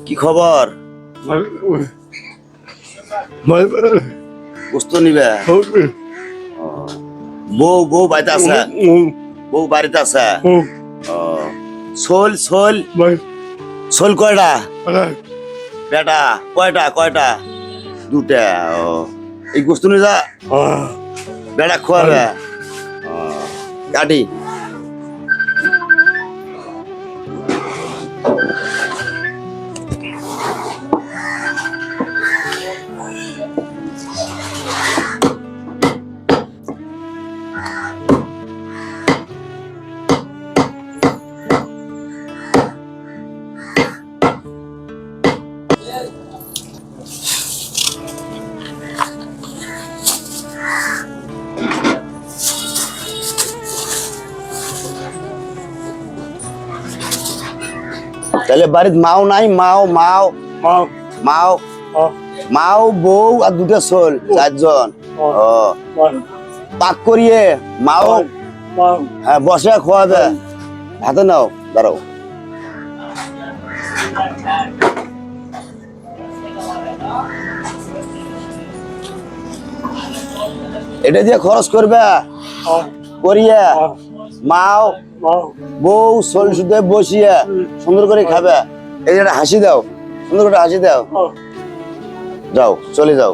কি খবর? গোস্ত নিবে? বউ বউ বাড়িতে আছে? বউ বাড়িতে আছে? শোল শোল শোল কয়টা? বেটা কয়টা কয়টা? দুটা। এই গোস্ত নিয়ে যা বেটা খোয়াবে। কাটি তাহলে বাড়িতে মাও নাই? মাও মাও মাও মাও বউ আর দুটো শোল, চারজন। পাক করিয়ে মাও হ্যাঁ বসে খোয়াবে। হাতে নাও, দাঁড়াও। এটা দিয়ে খরচ করবে করিয়ে মাও বউ শোল শুধু বসিয়ে সুন্দর করে খাবে। এই একটা হাসি দাও, সুন্দর করে হাসি দাও। যাও চলে যাও।